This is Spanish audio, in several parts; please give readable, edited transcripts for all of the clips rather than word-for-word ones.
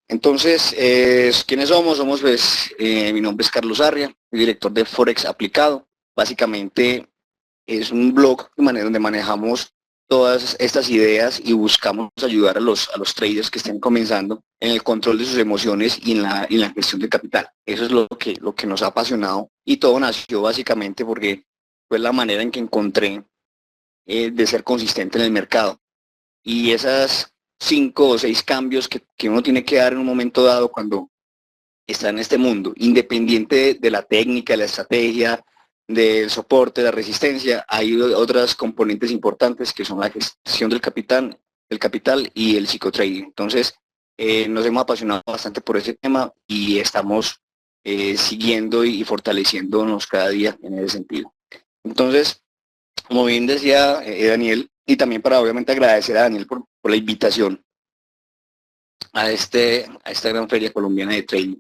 Entonces, ¿quiénes somos? Somos, pues, mi nombre es Carlos Arria, soy director de Forex Aplicado. Básicamente es un blog donde manejamos todas estas ideas y buscamos ayudar a los traders que estén comenzando en el control de sus emociones y en la gestión del capital. Eso es lo que nos ha apasionado y todo nació básicamente porque fue la manera en que encontré de ser consistente en el mercado. Y esas 5 o 6 cambios que uno tiene que dar en un momento dado cuando está en este mundo, independiente de la técnica, de la estrategia, del soporte, de la resistencia, hay otras componentes importantes que son la gestión del capital y el psicotrading. Entonces, nos hemos apasionado bastante por ese tema y estamos siguiendo y fortaleciéndonos cada día en ese sentido. Entonces, como bien decía Daniel, y también para obviamente agradecer a Daniel por la invitación a esta gran feria colombiana de trading.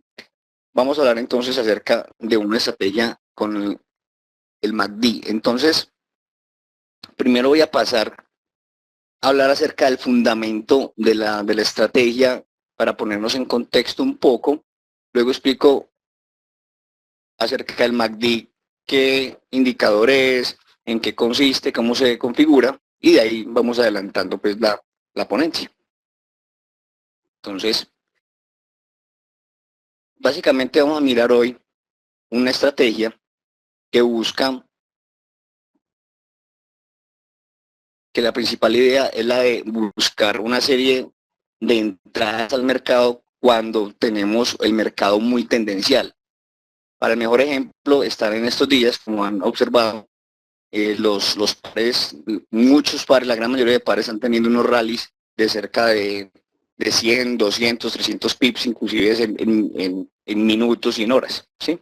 Vamos a hablar entonces acerca de una estrategia con el MACD. Entonces, primero voy a pasar a hablar acerca del fundamento de la estrategia para ponernos en contexto un poco. Luego explico acerca del MACD, qué indicador es, en qué consiste, cómo se configura, y de ahí vamos adelantando pues la ponencia. Entonces, básicamente vamos a mirar hoy una estrategia que busca que la principal idea es la de buscar una serie de entradas al mercado cuando tenemos el mercado muy tendencial. Para el mejor ejemplo, están en estos días, como han observado, los pares, muchos pares, la gran mayoría de pares están teniendo unos rallies de cerca de 100, 200, 300 pips, inclusive en minutos y en horas, ¿sí?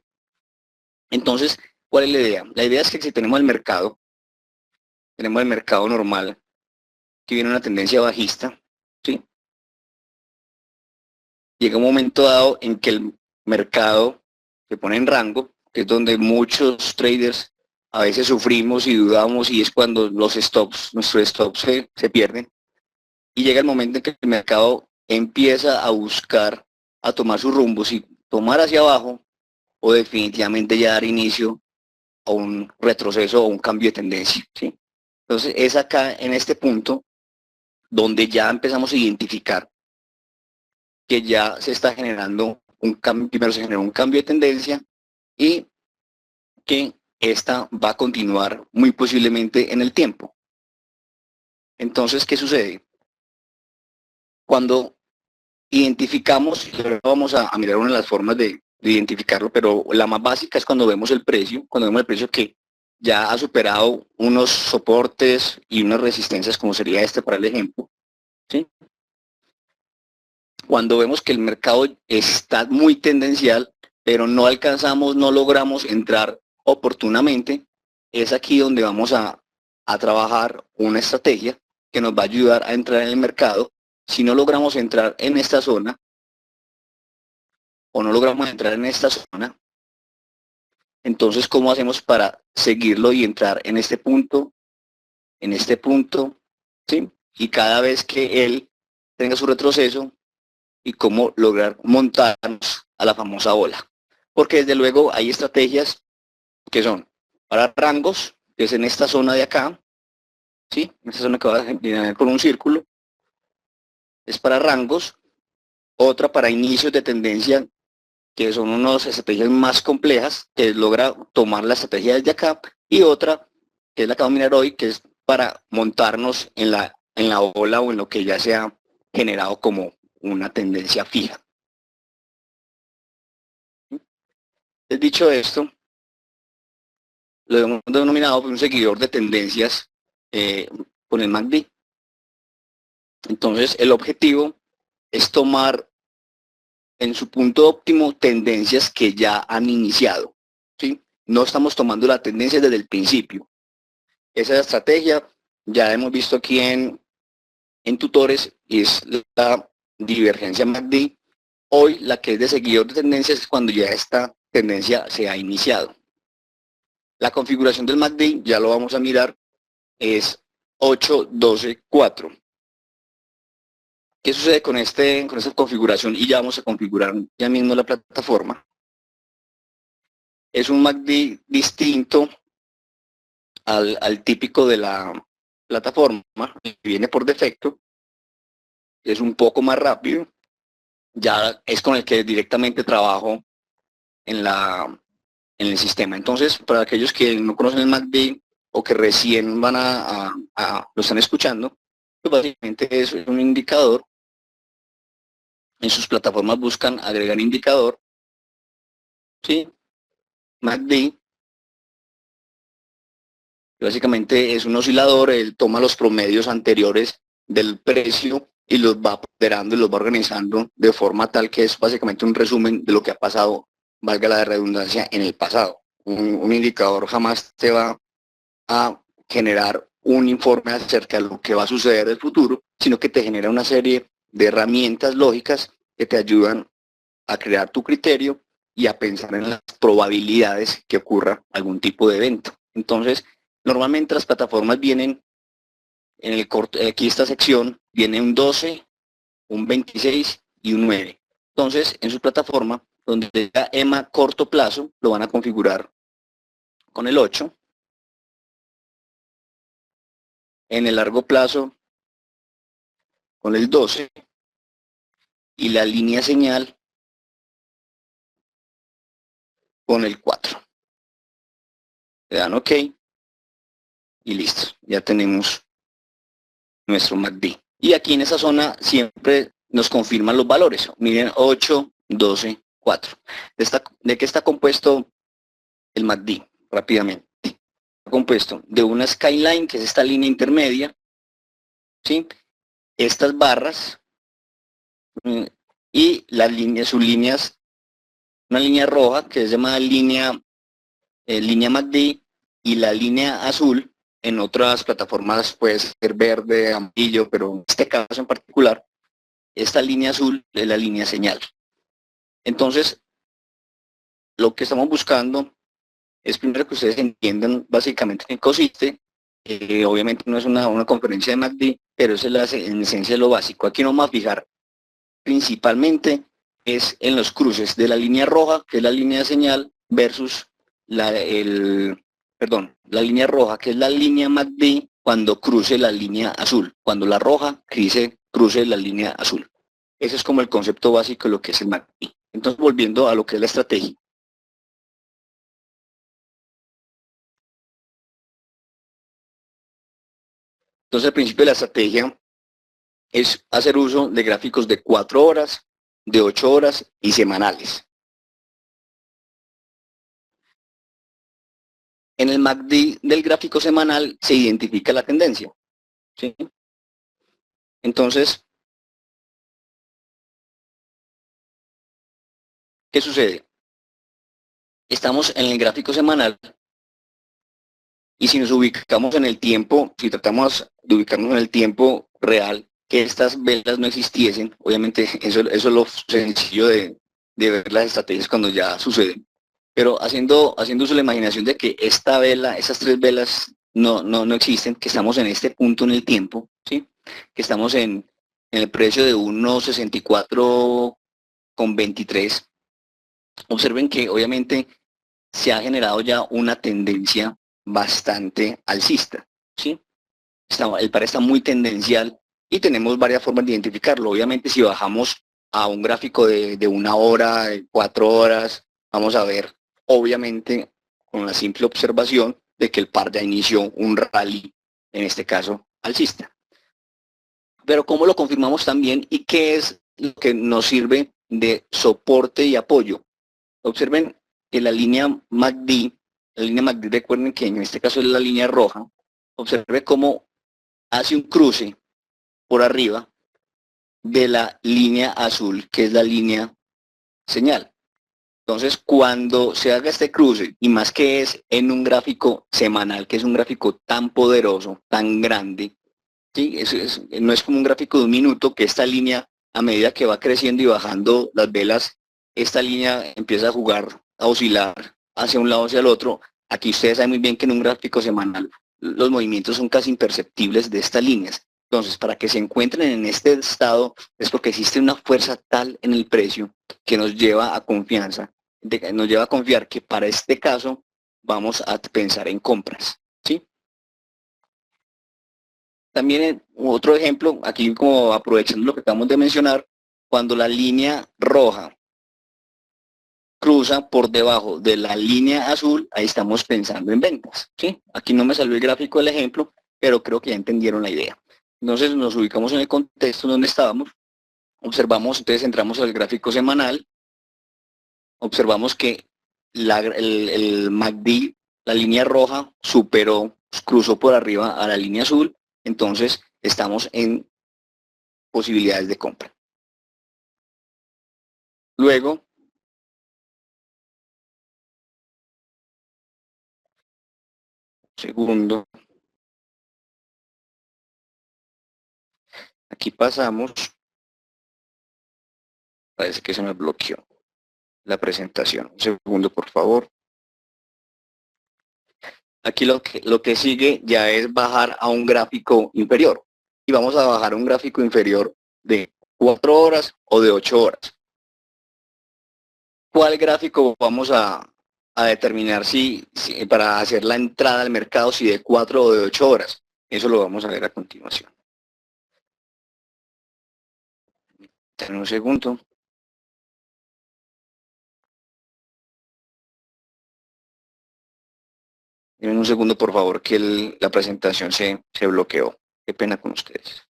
Entonces, ¿cuál es la idea? La idea es que si tenemos el mercado normal, que viene una tendencia bajista, ¿sí? Llega un momento dado en que el mercado se pone en rango, que es donde muchos traders a veces sufrimos y dudamos y es cuando nuestros stops se pierden. Y llega el momento en que el mercado empieza a buscar, a tomar su rumbo, si tomar hacia abajo o definitivamente ya dar inicio a un retroceso o un cambio de tendencia, ¿sí? Entonces es acá en este punto donde ya empezamos a identificar que ya se está generando un cambio, primero se generó un cambio de tendencia y que esta va a continuar muy posiblemente en el tiempo. Entonces, ¿qué sucede? Cuando identificamos, vamos a mirar una de las formas de identificarlo, pero la más básica es cuando vemos el precio que ya ha superado unos soportes y unas resistencias, como sería este para el ejemplo, ¿sí? Cuando vemos que el mercado está muy tendencial, pero no alcanzamos, no logramos entrar oportunamente, es aquí donde vamos a trabajar una estrategia que nos va a ayudar a entrar en el mercado. Si no logramos entrar en esta zona, o no logramos entrar en esta zona, entonces, ¿cómo hacemos para seguirlo y entrar en este punto, ¿sí? Y cada vez que él tenga su retroceso, y cómo lograr montarnos a la famosa ola. Porque desde luego hay estrategias que son para rangos, que es en esta zona de acá, ¿sí? En esta zona que va a generar con un círculo, es para rangos. Otra para inicios de tendencia, que son unas estrategias más complejas, que logra tomar la estrategia desde acá. Y otra, que es la que vamos a mirar hoy, que es para montarnos en la ola o en lo que ya se ha generado como una tendencia fija. Dicho esto, lo hemos denominado un seguidor de tendencias con el MACD. Entonces, el objetivo es tomar en su punto óptimo tendencias que ya han iniciado, ¿sí? No estamos tomando la tendencia desde el principio. Esa estrategia ya hemos visto aquí en tutores y es la divergencia MACD. Hoy la que es de seguidor de tendencias es cuando ya esta tendencia se ha iniciado. La configuración del MACD, ya lo vamos a mirar, es 8-12-4, ¿Qué sucede con esta configuración? Y ya vamos a configurar ya mismo la plataforma. Es un MACD distinto al típico de la plataforma, que viene por defecto. Es un poco más rápido. Ya es con el que directamente trabajo en el sistema. Entonces, para aquellos que no conocen el MACD o que recién van lo están escuchando, pues básicamente es un indicador. En sus plataformas buscan agregar indicador, ¿sí? MACD, básicamente es un oscilador, él toma los promedios anteriores del precio y los va ponderando y los va organizando de forma tal que es básicamente un resumen de lo que ha pasado, valga la redundancia, en el pasado. Un indicador jamás te va a generar un informe acerca de lo que va a suceder en el futuro, sino que te genera una serie de herramientas lógicas que te ayudan a crear tu criterio y a pensar en las probabilidades que ocurra algún tipo de evento. Entonces, normalmente las plataformas vienen en el corto, aquí esta sección, viene un 12, un 26 y un 9. Entonces, en su plataforma, donde diga EMA corto plazo, lo van a configurar con el 8. En el largo plazo, con el 12. Y la línea señal con el 4. Le dan OK y listo. Ya tenemos nuestro MACD. Y aquí en esa zona siempre nos confirman los valores. Miren, 8, 12, 4. ¿De qué está compuesto el MACD? Rápidamente. Está compuesto de una skyline, que es esta línea intermedia, ¿sí? Estas barras y las líneas, sus líneas, una línea roja que es llamada línea MACD, y la línea azul. En otras plataformas puede ser verde, amarillo, pero en este caso en particular, esta línea azul es la línea señal. Entonces, lo que estamos buscando es primero que ustedes entiendan básicamente en qué consiste. Obviamente no es una conferencia de MACD, pero eso es en esencia lo básico. Aquí nos vamos a fijar principalmente es en los cruces de la línea roja, que es la línea de señal, versus la línea roja, que es la línea MACD, cuando cruce la línea azul, cuando la roja cruce la línea azul. Ese es como el concepto básico de lo que es el MACD. Entonces, volviendo a lo que es la estrategia. Entonces, el principio de la estrategia es hacer uso de gráficos de 4 horas, de 8 horas y semanales. En el MACD del gráfico semanal se identifica la tendencia, ¿sí? Entonces, ¿qué sucede? Estamos en el gráfico semanal y si nos ubicamos en el tiempo, si tratamos de ubicarnos en el tiempo real, que estas velas no existiesen, obviamente eso es lo sencillo de ver las estrategias cuando ya suceden, pero haciendo uso de la imaginación de que esta vela, esas 3 velas no existen, que estamos en este punto en el tiempo, ¿sí? Que estamos en el precio de 1.64,23. Observen que obviamente se ha generado ya una tendencia bastante alcista, ¿sí? El par está muy tendencial y tenemos varias formas de identificarlo. Obviamente, si bajamos a un gráfico de 1 hora, de 4 horas, vamos a ver, obviamente, con la simple observación de que el par ya inició un rally, en este caso, alcista. Pero ¿cómo lo confirmamos también y qué es lo que nos sirve de soporte y apoyo? Observen que la línea MACD, recuerden que en este caso es la línea roja, observe cómo hace un cruce por arriba de la línea azul, que es la línea señal. Entonces, cuando se haga este cruce, y más que es en un gráfico semanal, que es un gráfico tan poderoso, tan grande, ¿sí? No es como un gráfico de un minuto, que esta línea, a medida que va creciendo y bajando las velas, esta línea empieza a jugar, a oscilar hacia un lado, hacia el otro. Aquí ustedes saben muy bien que en un gráfico semanal los movimientos son casi imperceptibles de estas líneas. Entonces, para que se encuentren en este estado es porque existe una fuerza tal en el precio que nos lleva a confianza, nos lleva a confiar que para este caso vamos a pensar en compras, ¿sí? También otro ejemplo, aquí como aprovechando lo que acabamos de mencionar, cuando la línea roja cruza por debajo de la línea azul, ahí estamos pensando en ventas, ¿sí? Aquí no me salió el gráfico del ejemplo, pero creo que ya entendieron la idea. Entonces nos ubicamos en el contexto donde estábamos, observamos, entonces entramos al gráfico semanal, observamos que el MACD, la línea roja, superó, cruzó por arriba a la línea azul, entonces estamos en posibilidades de compra. Luego, segundo, aquí pasamos, parece que se me bloqueó la presentación. Un segundo, por favor. Aquí lo que sigue ya es bajar a un gráfico inferior. Y vamos a bajar a un gráfico inferior de 4 horas o de 8 horas. ¿Cuál gráfico vamos a determinar si para hacer la entrada al mercado, si de 4 o de 8 horas? Eso lo vamos a ver a continuación. En un segundo. En un segundo, por favor, que la presentación se bloqueó. Qué pena con ustedes.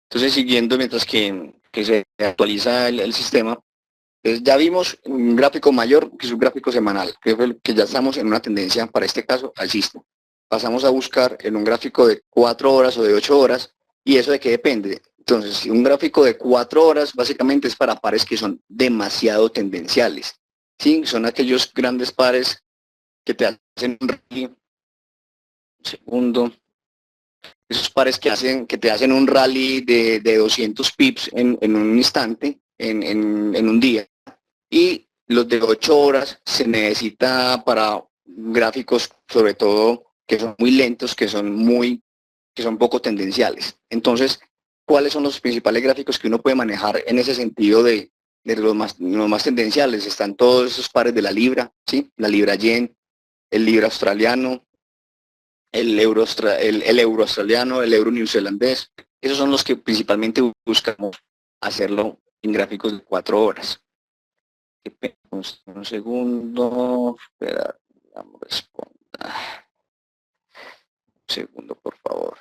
Entonces, siguiendo mientras que se actualiza el sistema, entonces ya vimos un gráfico mayor que es un gráfico semanal, que ya estamos en una tendencia, para este caso, alcista. Pasamos a buscar en un gráfico de 4 horas o de 8 horas, ¿y eso de qué depende? Entonces, si un gráfico de 4 horas básicamente es para pares que son demasiado tendenciales, ¿sí? Son aquellos grandes pares que te hacen un rally, un segundo, esos pares que te hacen un rally de 200 pips en un instante, en un día. Y los de 8 horas se necesita para gráficos, sobre todo, que son muy lentos, que son poco tendenciales. Entonces, ¿cuáles son los principales gráficos que uno puede manejar en ese sentido de los más tendenciales? Están todos esos pares de la libra, ¿sí? La libra yen, el libra australiano, el euro australiano, el euro neozelandés. Esos son los que principalmente buscamos hacerlo en gráficos de 4 horas. Un segundo, espera, vamos a responder. Un segundo, por favor.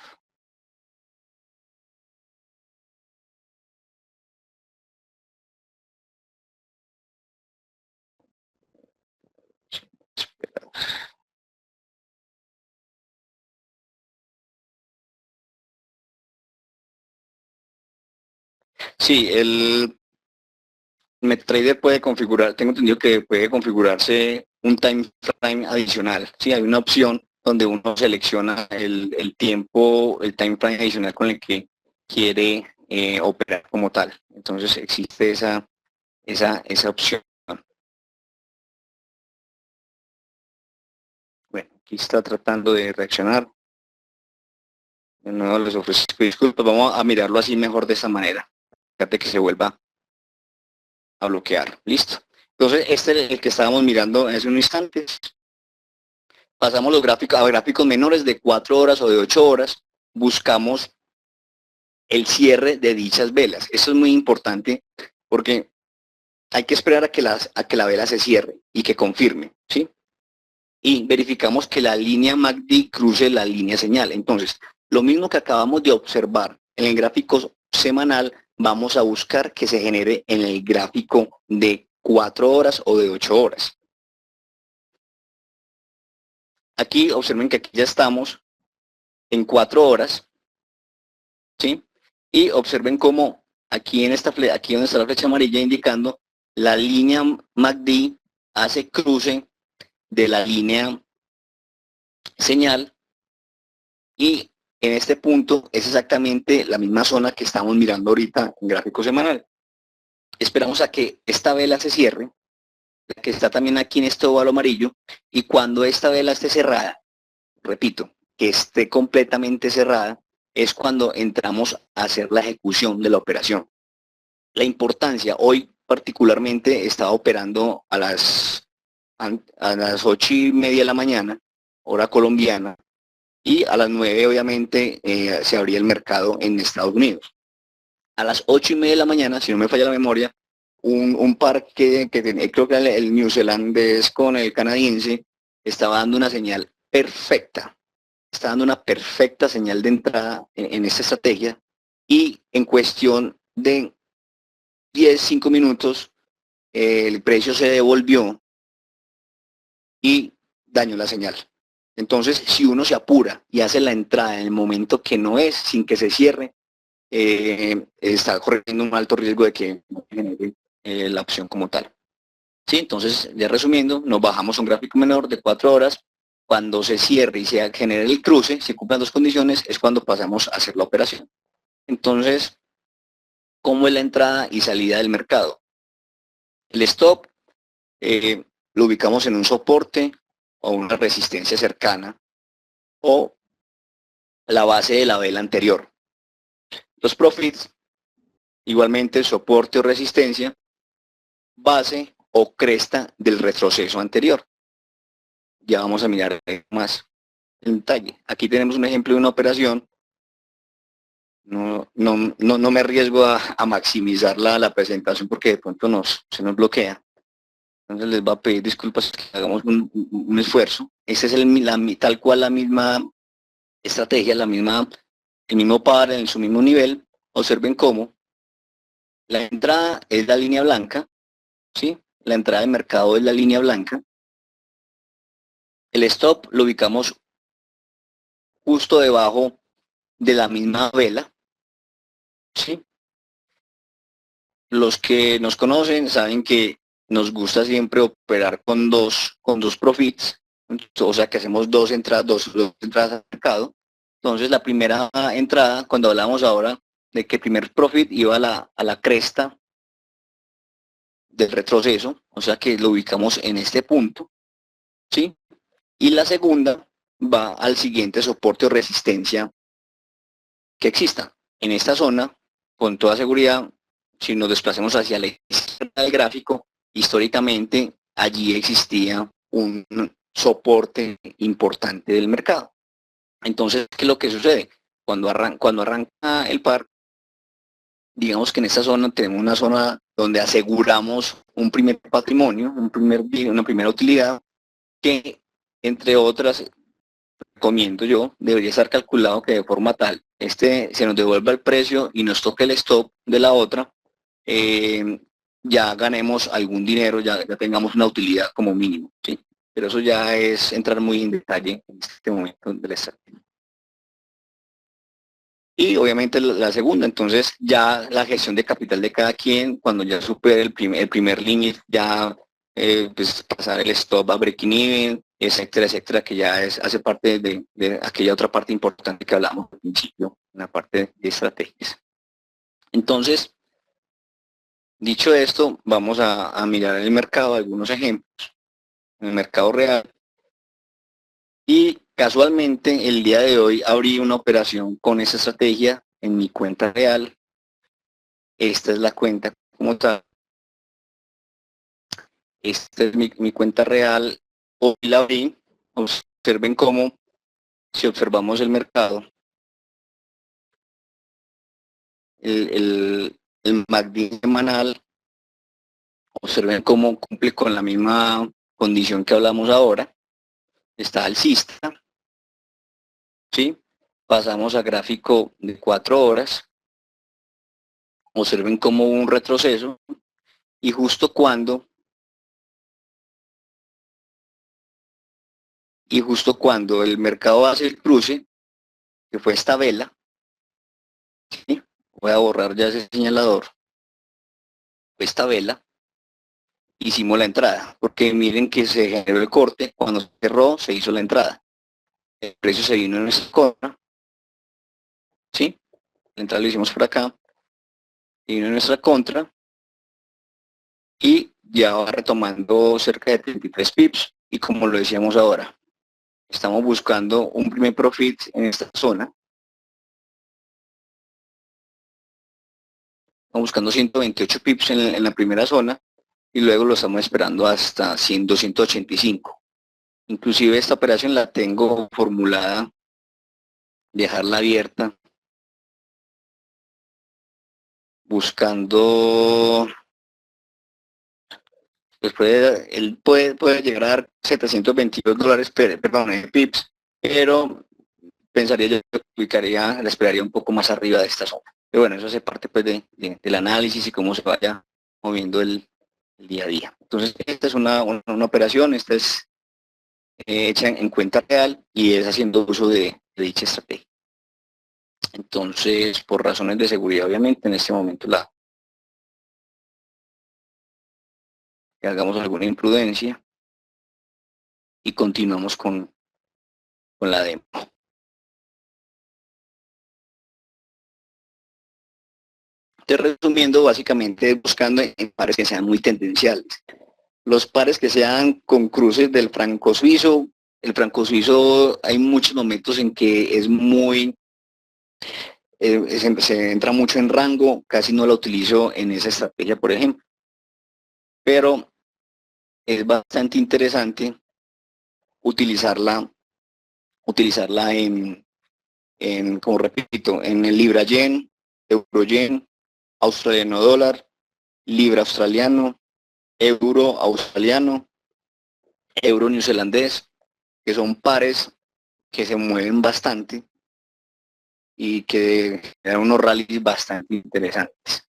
Espera. Sí, el MetaTrader puede configurar, tengo entendido que puede configurarse un time frame adicional. Sí, hay una opción donde uno selecciona el tiempo, el time frame adicional con el que quiere operar como tal. Entonces existe esa opción. Bueno, aquí está tratando de reaccionar. De nuevo les ofrezco disculpas, vamos a mirarlo así mejor de esta manera. Fíjate que se vuelva a bloquear. Listo. Entonces, este es el que estábamos mirando hace un instante. Pasamos los gráficos a gráficos menores de 4 horas o de 8 horas. Buscamos el cierre de dichas velas. Esto es muy importante porque hay que esperar a que la vela se cierre y que confirme, ¿sí? Y verificamos que la línea MACD cruce la línea señal. Entonces, lo mismo que acabamos de observar en el gráfico semanal, vamos a buscar que se genere en el gráfico de 4 horas o de 8 horas. Aquí observen que aquí ya estamos en 4 horas, ¿sí? Y observen cómo aquí aquí donde está la flecha amarilla indicando la línea MACD hace cruce de la línea señal y en este punto es exactamente la misma zona que estamos mirando ahorita en gráfico semanal. Esperamos a que esta vela se cierre, que está también aquí en este óvalo amarillo, y cuando esta vela esté cerrada, repito, que esté completamente cerrada, es cuando entramos a hacer la ejecución de la operación. La importancia, hoy particularmente estaba operando a las 8:30 de la mañana, hora colombiana, y a las 9 obviamente se abría el mercado en Estados Unidos. A las 8:30 de la mañana, si no me falla la memoria, un par que creo que era el neozelandés con el canadiense, estaba dando una señal perfecta, está dando una perfecta señal de entrada en esta estrategia, y en cuestión de 5 minutos el precio se devolvió y dañó la señal. Entonces, si uno se apura y hace la entrada en el momento que no es, sin que se cierre, está corriendo un alto riesgo de que no genere la opción como tal. Sí, entonces, ya resumiendo, nos bajamos a un gráfico menor de 4 horas. Cuando se cierre y se genere el cruce, se cumplan dos condiciones, es cuando pasamos a hacer la operación. Entonces, ¿cómo es la entrada y salida del mercado? El stop lo ubicamos en un soporte o una resistencia cercana o la base de la vela anterior. Los profits, igualmente soporte o resistencia, base o cresta del retroceso anterior. Ya vamos a mirar más en detalle. Aquí tenemos un ejemplo de una operación. No me arriesgo a maximizar la presentación porque de pronto se nos bloquea. Entonces les va a pedir disculpas que hagamos un esfuerzo. Esta es tal cual la misma estrategia, el mismo par en su mismo nivel. Observen cómo la entrada es la línea blanca, ¿sí? La entrada de mercado es la línea blanca. El stop lo ubicamos justo debajo de la misma vela, ¿sí? Los que nos conocen saben que nos gusta siempre operar con dos profits, o sea que hacemos dos entradas al mercado. Entonces la primera entrada, cuando hablamos ahora de que el primer profit iba a la cresta del retroceso, o sea que lo ubicamos en este punto, ¿sí? Y la segunda va al siguiente soporte o resistencia que exista. En esta zona, con toda seguridad, si nos desplacemos hacia la izquierda del gráfico, históricamente allí existía un soporte importante del mercado. Entonces, ¿qué es lo que sucede? Cuando arranca el par, digamos que en esta zona tenemos una zona donde aseguramos un primer patrimonio, una primera utilidad, que entre otras, recomiendo yo, debería estar calculado que de forma tal, se nos devuelva el precio y nos toque el stop de la otra, ya ganemos algún dinero, ya tengamos una utilidad como mínimo, ¿sí? Pero eso ya es entrar muy en detalle en este momento de la estrategia. Y obviamente la segunda, entonces ya la gestión de capital de cada quien, cuando ya supere el primer límite, ya pues pasar el stop a breaking even, etcétera, etcétera, que ya hace parte de aquella otra parte importante que hablamos al principio, una parte de estrategias. Entonces, dicho esto, vamos a mirar el mercado, algunos ejemplos, en el mercado real. Y casualmente el día de hoy abrí una operación con esa estrategia en mi cuenta real. Esta es la cuenta como tal. Esta es mi cuenta real. Hoy la abrí. Observen cómo, si observamos el mercado, el MACD semanal, observen cómo cumple con la misma condición que hablamos ahora. Está alcista, ¿sí? Pasamos a gráfico de 4 horas. Observen cómo hubo un retroceso y justo cuando el mercado hace el cruce, que fue esta vela, ¿sí? Voy a borrar ya ese señalador, esta vela, hicimos la entrada, porque miren que se generó el corte, cuando se cerró se hizo la entrada, el precio se vino en nuestra contra, ¿sí? La entrada lo hicimos por acá, vino en nuestra contra, y ya va retomando cerca de 33 pips, y como lo decíamos ahora, estamos buscando un primer profit en esta zona, estamos buscando 128 pips en la primera zona, y luego lo estamos esperando hasta 100, 285. Inclusive esta operación la tengo formulada, dejarla abierta, buscando, pues él puede llegar a dar 722 dólares, perdón, pips, pero pensaría yo que la esperaría un poco más arriba de esta zona. Pero bueno, eso hace parte pues del análisis y cómo se vaya moviendo el día a día. Entonces, esta es una operación, esta es hecha en cuenta real y es haciendo uso de dicha estrategia. Entonces, por razones de seguridad, obviamente, en este momento que hagamos alguna imprudencia y continuamos con la demo. Entonces, resumiendo, básicamente buscando en pares que sean muy tendenciales. Los pares que sean con cruces del franco suizo. El franco suizo hay muchos momentos en que es muy, se entra mucho en rango, casi no la utilizo en esa estrategia, por ejemplo. Pero es bastante interesante utilizarla, como repito, en el libra yen, euro yen, australiano dólar, libra australiano, euro australiano, euro neozelandés, que son pares que se mueven bastante y que eran unos rallies bastante interesantes.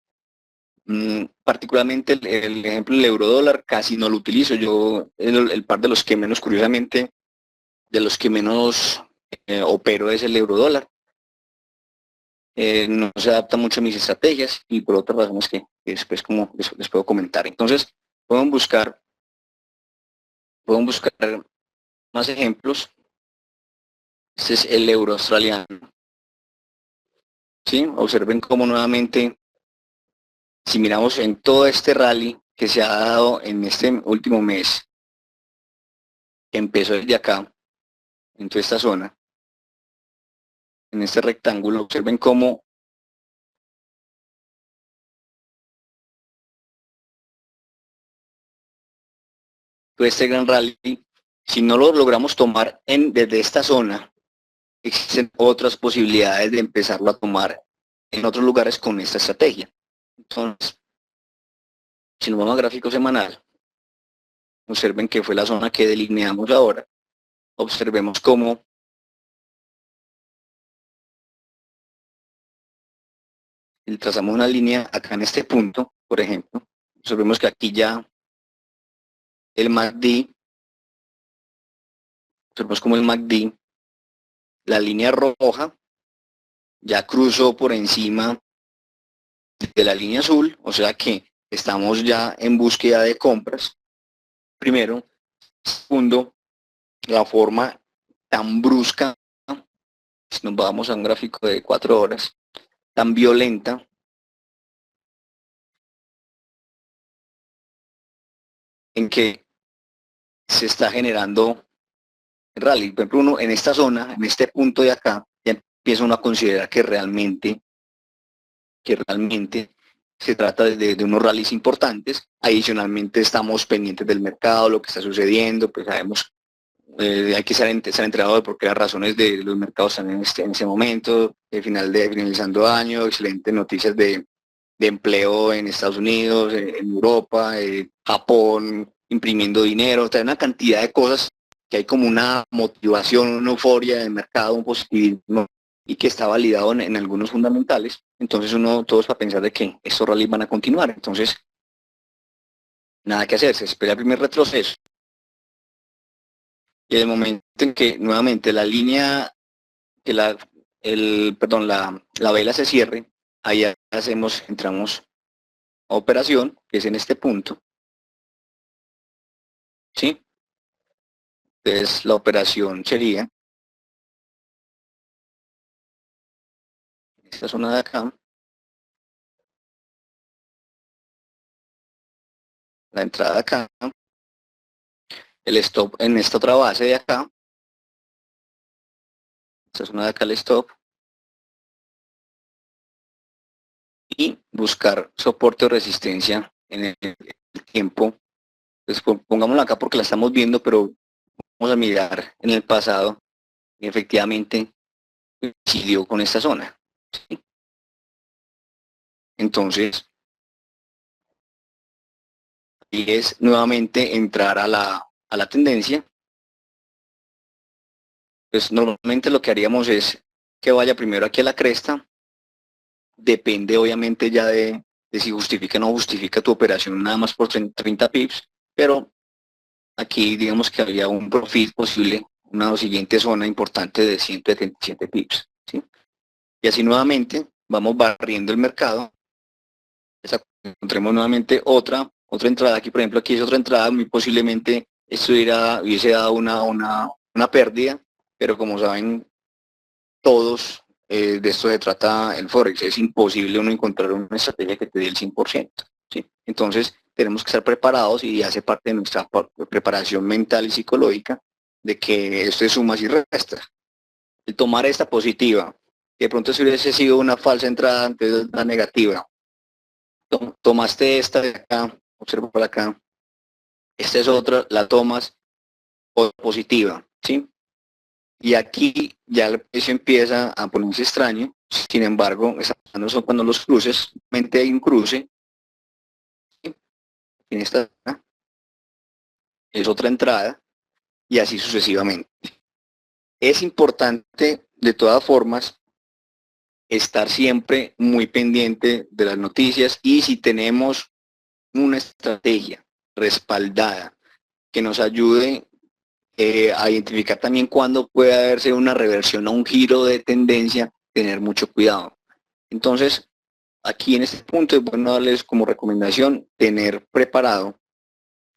Particularmente el ejemplo del euro dólar casi no lo utilizo. Yo el par de los que menos, curiosamente, de los que menos opero es el euro dólar. No se adapta mucho a mis estrategias y por otras razones que después como les puedo comentar. Entonces, pueden buscar más ejemplos. Este es el euro australiano. ¿Sí? Observen cómo nuevamente, si miramos en todo este rally que se ha dado en este último mes, que empezó desde acá, en toda esta zona, en este rectángulo, observen cómo todo este gran rally, si no lo logramos tomar desde esta zona, existen otras posibilidades de empezarlo a tomar en otros lugares con esta estrategia. Entonces, si nos vamos a gráfico semanal, observen que fue la zona que delineamos ahora. Observemos cómo trazamos una línea acá en este punto, por ejemplo. Observemos que aquí ya el MACD, observemos como el MACD, la línea roja, ya cruzó por encima de la línea azul, o sea que estamos ya en búsqueda de compras. Primero. Segundo, la forma tan brusca, si nos vamos a un gráfico de 4 horas, tan violenta, en que se está generando el rally. Por ejemplo, uno en esta zona, en este punto de acá, ya empieza uno a considerar que realmente se trata de unos rallies importantes. Adicionalmente estamos pendientes del mercado, lo que está sucediendo, pues sabemos, hay que estar entrenado de por qué las razones de los mercados están en este momento, finalizando año, excelentes noticias de empleo en Estados Unidos, en Europa, Japón, imprimiendo dinero, hay una cantidad de cosas que hay como una motivación, una euforia de mercado, un positivismo y que está validado en algunos fundamentales. Entonces uno todos para pensar de que estos rallies van a continuar. Entonces, nada que hacer, se espera el primer retroceso. Y en el momento en que nuevamente la línea, que la vela se cierre, ahí entramos a operación, que es en este punto, ¿sí? Entonces la operación sería esta zona de acá, la entrada acá, el stop en esta otra base de acá, esta zona de acá el stop, y buscar soporte o resistencia en el tiempo. Pues pongámoslo acá porque la estamos viendo, pero vamos a mirar en el pasado y efectivamente coincidió con esta zona. ¿Sí? Entonces, y es nuevamente entrar a la tendencia. Pues normalmente lo que haríamos es que vaya primero aquí a la cresta. Depende obviamente ya de si justifica o no justifica tu operación nada más por 30 pips, pero aquí digamos que había un profit posible, una siguiente zona importante de 177 pips. ¿Sí? Y así nuevamente vamos barriendo el mercado. Encontremos nuevamente otra entrada. Aquí, por ejemplo, aquí es otra entrada. Muy posiblemente esto hubiese dado una pérdida, pero como saben todos, de esto se trata el Forex. Es imposible uno encontrar una estrategia que te dé el 100%. ¿Sí? Entonces, tenemos que estar preparados y hace parte de nuestra preparación mental y psicológica de que esto es sumas y restas. El tomar esta positiva, que de pronto si hubiese sido una falsa entrada antes de la negativa, tomaste esta de acá, observa por acá, esta es otra, la tomas positiva, ¿sí? Y aquí ya el precio empieza a ponerse extraño, sin embargo, no son cuando los cruces, mente hay un cruce, ¿sí? En esta es otra entrada, y así sucesivamente. Es importante, de todas formas, estar siempre muy pendiente de las noticias y si tenemos una estrategia respaldada que nos ayude a identificar también cuándo puede haberse una reversión o un giro de tendencia, tener mucho cuidado. Entonces, aquí en este punto es bueno darles como recomendación tener preparado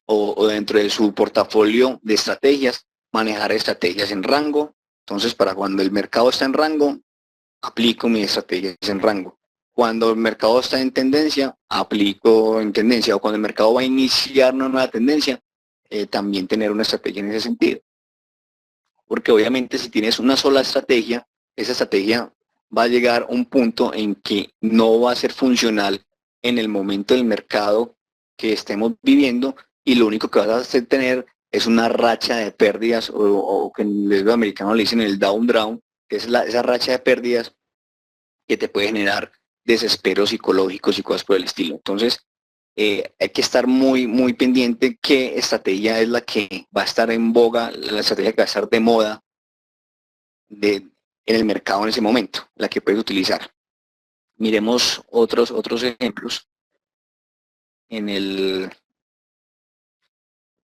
o dentro de su portafolio de estrategias, manejar estrategias en rango. Entonces, para cuando el mercado está en rango, aplico mis estrategias en rango. Cuando el mercado está en tendencia, aplico en tendencia. O cuando el mercado va a iniciar una nueva tendencia, también tener una estrategia en ese sentido. Porque obviamente si tienes una sola estrategia, esa estrategia va a llegar a un punto en que no va a ser funcional en el momento del mercado que estemos viviendo y lo único que vas a hacer tener es una racha de pérdidas o que en el americano le dicen el down draw, que es esa racha de pérdidas que te puede generar desesperos psicológicos y cosas por el estilo. Entonces, hay que estar muy pendiente qué estrategia es la que va a estar en boga, la estrategia que va a estar de moda en el mercado en ese momento, la que puedes utilizar. Miremos otros ejemplos. En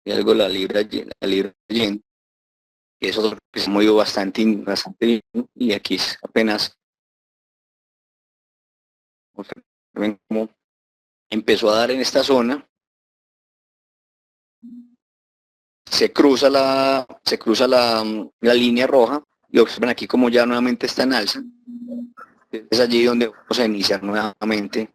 algo la libra yen, que es otro que se ha movido bastante bien, y aquí es apenas ven cómo empezó a dar en esta zona, se cruza la línea roja y observen aquí como ya nuevamente está en alza. Es allí donde vamos a iniciar nuevamente.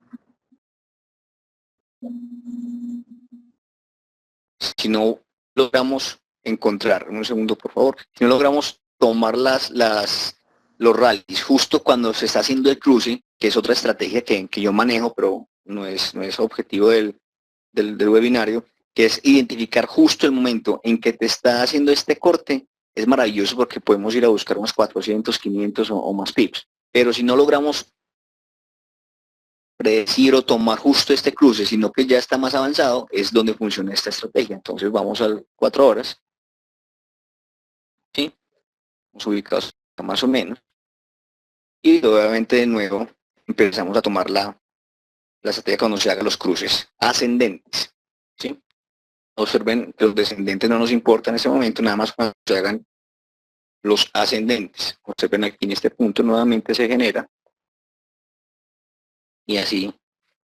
Si no logramos encontrar, un segundo por favor, si no logramos tomar los rallies justo cuando se está haciendo el cruce, que es otra estrategia que yo manejo, pero no es objetivo del webinario, que es identificar justo el momento en que te está haciendo este corte, es maravilloso porque podemos ir a buscar unos 400, 500 o más pips. Pero si no logramos predecir o tomar justo este cruce, sino que ya está más avanzado, es donde funciona esta estrategia. Entonces vamos a 4 horas, ¿sí? Vamos ubicados más o menos. Y obviamente de nuevo empezamos a tomar la estrategia cuando se hagan los cruces ascendentes, ¿sí? Observen que los descendentes no nos importan en ese momento, nada más cuando se hagan los ascendentes. Observen aquí en este punto nuevamente se genera y así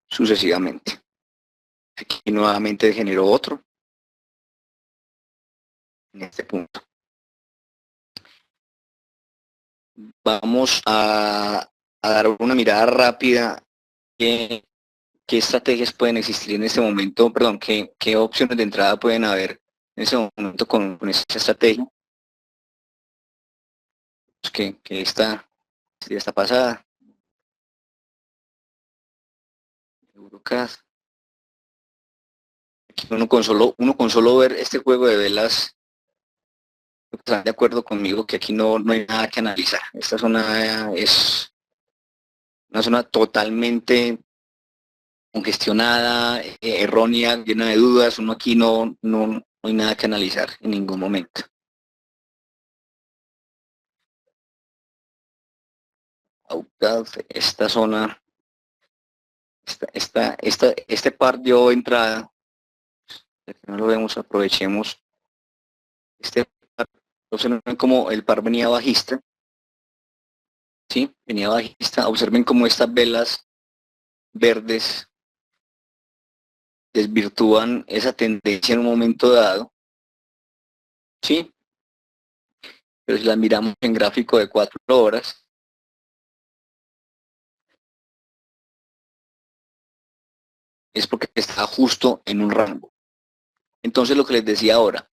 sucesivamente. Aquí nuevamente generó otro en este punto. Vamos a dar una mirada rápida qué estrategias pueden existir en este momento, perdón, qué opciones de entrada pueden haber en ese momento con esta estrategia. Pues que esta ya está pasada. Eurocad. Aquí uno con solo ver este juego de velas, están de acuerdo conmigo que aquí no hay nada que analizar. Esta zona es una zona totalmente congestionada, errónea, llena de dudas. Uno aquí no hay nada que analizar en ningún momento. Esta zona, este par dio entrada, no lo vemos, aprovechemos. Este par, observen como el par venía bajista, ¿sí? Venía bajista, observen cómo estas velas verdes desvirtúan esa tendencia en un momento dado, ¿sí? Pero si las miramos en gráfico de 4 horas, es porque está justo en un rango. Entonces lo que les decía ahora,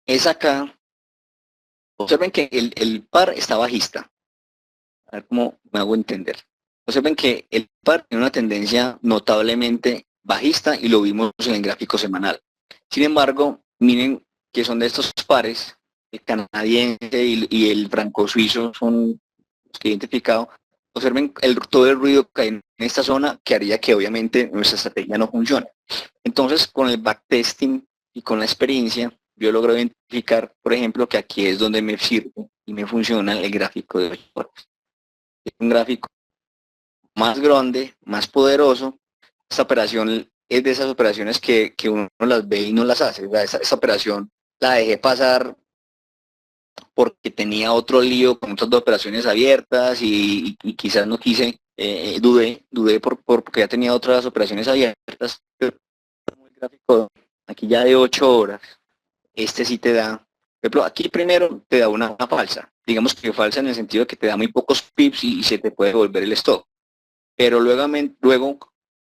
es acá, observen que el par está bajista. A ver cómo me hago entender. Observen que el par tiene una tendencia notablemente bajista y lo vimos en el gráfico semanal. Sin embargo, miren que son de estos pares, el canadiense y el franco-suizo son los que he identificado. Observen todo el ruido que hay en esta zona que haría que obviamente nuestra estrategia no funcione. Entonces, con el backtesting y con la experiencia, yo logro identificar, por ejemplo, que aquí es donde me sirve y me funciona el gráfico de 8 horas. Es un gráfico más grande, más poderoso. Esta operación es de esas operaciones que uno las ve y no las hace. Esa operación la dejé pasar porque tenía otro lío con otras dos operaciones abiertas y quizás no quise, dudé porque ya tenía otras operaciones abiertas. El gráfico aquí ya de 8 horas, este sí te da, por ejemplo, aquí primero te da una falsa, digamos que falsa en el sentido de que te da muy pocos pips y se te puede volver el stop. Pero luego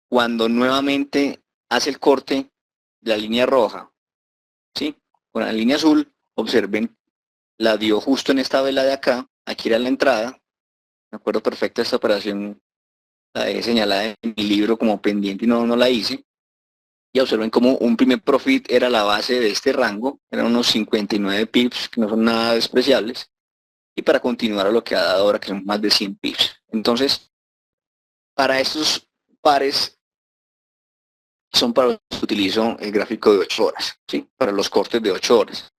cuando nuevamente hace el corte de la línea roja, ¿sí? Con la línea azul, observen, la dio justo en esta vela de acá, aquí era la entrada, me acuerdo perfecto, esta operación la dejé señalada en mi libro como pendiente y no la hice, y observen como un primer profit era la base de este rango, eran unos 59 pips, que no son nada despreciables, y para continuar a lo que ha dado ahora, que son más de 100 pips. Entonces, para estos pares son para los que utilizo el gráfico de 8 horas, ¿sí? Para los cortes de 8 horas.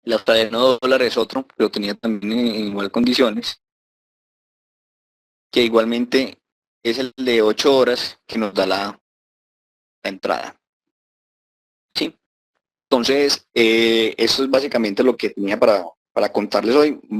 El australiano dólar es otro, pero tenía también en igual condiciones, que igualmente es el de 8 horas que nos da la entrada, ¿sí? Entonces, eso es básicamente lo que tenía para contarles hoy.